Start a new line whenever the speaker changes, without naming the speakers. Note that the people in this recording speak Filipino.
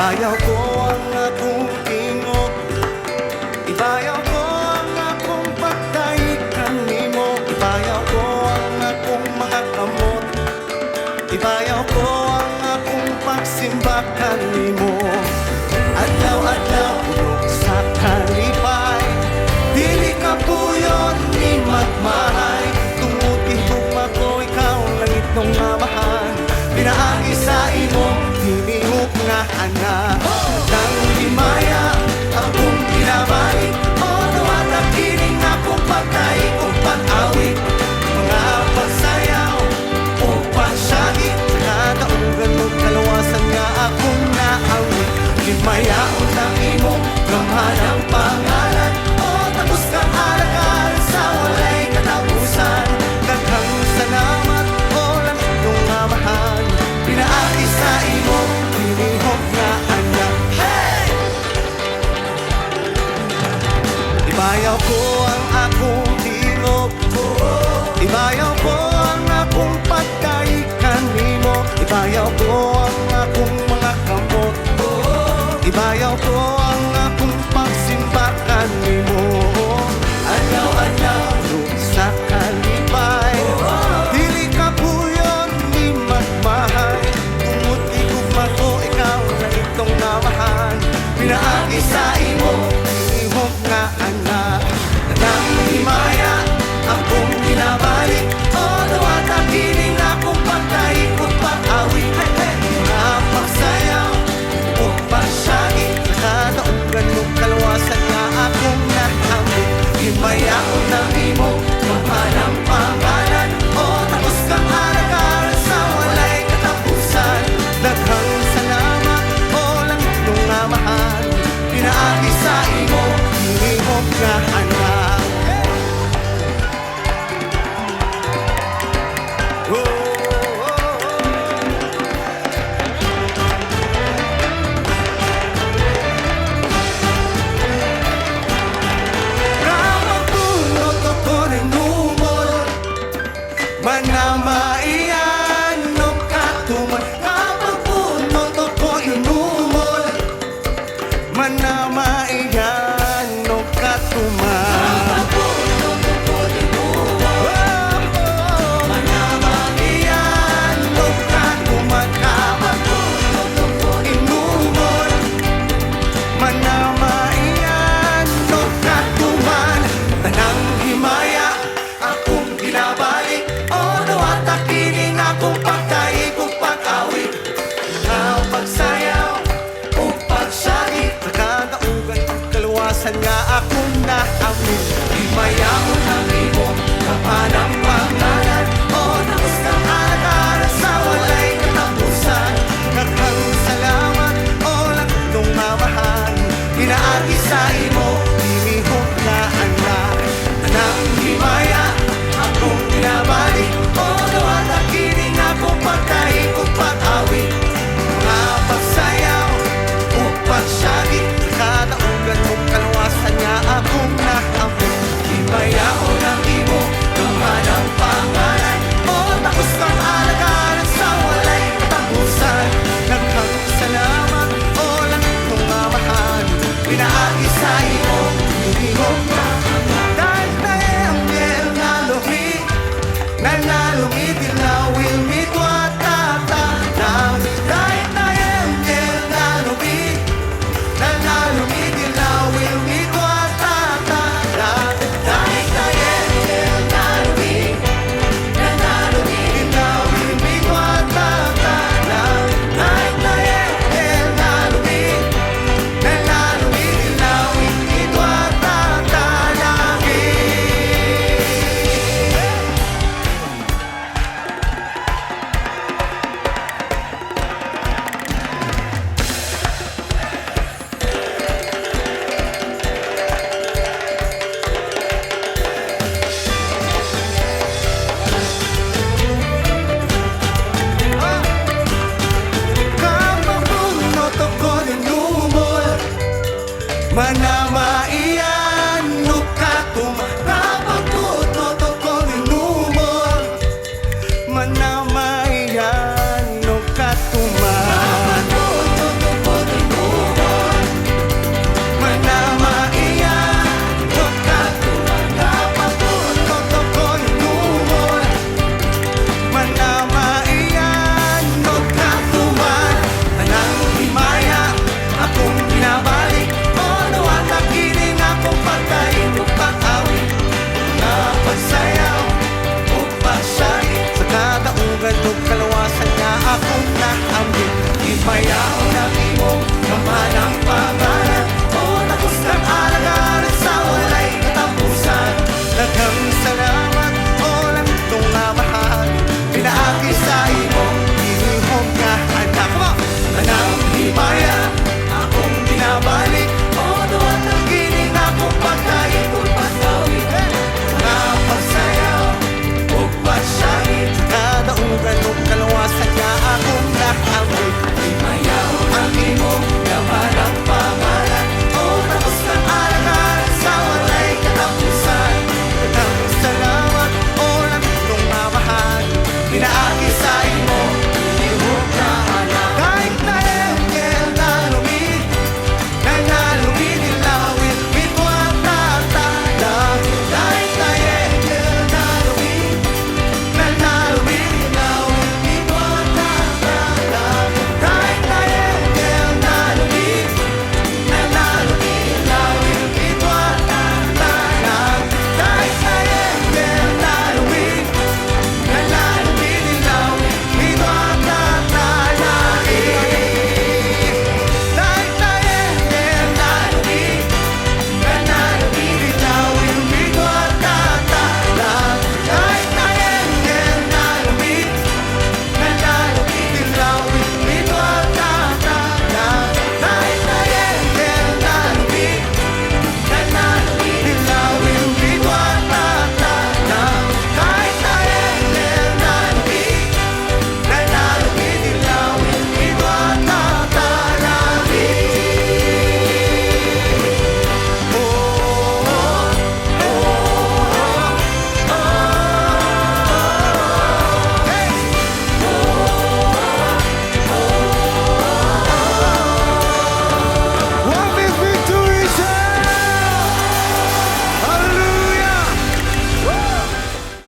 Ibayaw ko ang akong tingog, ibayaw ko ang akong pagtaikan nimo, ibayaw ko ang akong mga kamot, ibayaw ko ang akong pagsimbakan nimo. Adlaw-adlaw ulog sa kalipay, dili ka puyon ni magmahay. Tungod higugma ko ikaw langit nung amahan, pinaagi sa imong hinihok nga anak. Nang himaya akong ginabalik, o nawatag kining akong pagtay kong pag-awit, mga pagsayaw o pagsagit, nakakaugan mo kalawasan nga akong naawit. Himayaon ng imong gamhan ang pangalan, o tapos kang alakal sa walay katapusan. Daghang salamat o langit nung amahan, pinaagi sa imong hinihok nga anak. Hey! Ibayaw ko ang akong tingog, ibayaw ko ang akong pagtaikan nimo, ibayaw ko ang akong mga kamot, ibayaw ko ang akong pagsimbakan nimo. Adlaw-adlaw sa kalipay, dili ka puyon ni magmahay. Tungod igugma ko ikaw na itong namahan, pinaagi sa imo hinihok nga anak. Nang himaya akong ginabalik, o nawatag kining akong pagtay kong pag-awit, mga pagsayaw o pagsagit, nakataugan mo kalawasan nga akong naamit. Himayaon ng imo gamhan ang pangalan, o tapos kang alakal sa walay katapusan. Daghang salamat o langit nung amahan, pinaagi sa imo hinihok nga anak. Oh, oh, oh. Kapagpunot ako ng numol, manamaian no katuman. Kapagpunot ako inumol, manamaian no katuman. Manamaian no katuman. Kapagpunot ako inumol, manamaian no katuman. Tanang himaya akong ginabalik, o nawatag kining akong pagtay kong pag-awit, mga pagsayaw o pagsagit, nakakaugan ang kalawasan nga akong naamit. Himayaon ang imo gamhan ang pangalan, o tapos kang alakal sa walay katapusan. Daghang salamat o langit nung amahan, pinaagi sa imo hinihok nga anak. Nang himaya akong ginabalik, o nawatag kining akong pagtay kong pag-awit, mga pagsayaw o pagsagit, nakataugan mo kalawasan nga akong naamit. Himayaon ang imo gamhan ang pangalan, o tapos kang alakal sa walay katapusan. Daghang salamat o langit nung amahan, pinaagi sa imo hinihok nga anak. Dahil tayo ang yel na luhi, nanalumi dilawil mitwatata na. Dahil tayo ang yel na luhi, nanalumi dilawil mitwatata na. Dahil tayo ang yel na luhi, nanalumi dilawil mitwatata na. Dahil tayo ang yel na luhi, nanalumi dilawil mitwatata lagi. Kapagpunot ako ng numol, manamaian no katuman. Kapagpunot ako ng numol, manamaian no katuman. Kapagpunot ako ng Ipaya akong binabanat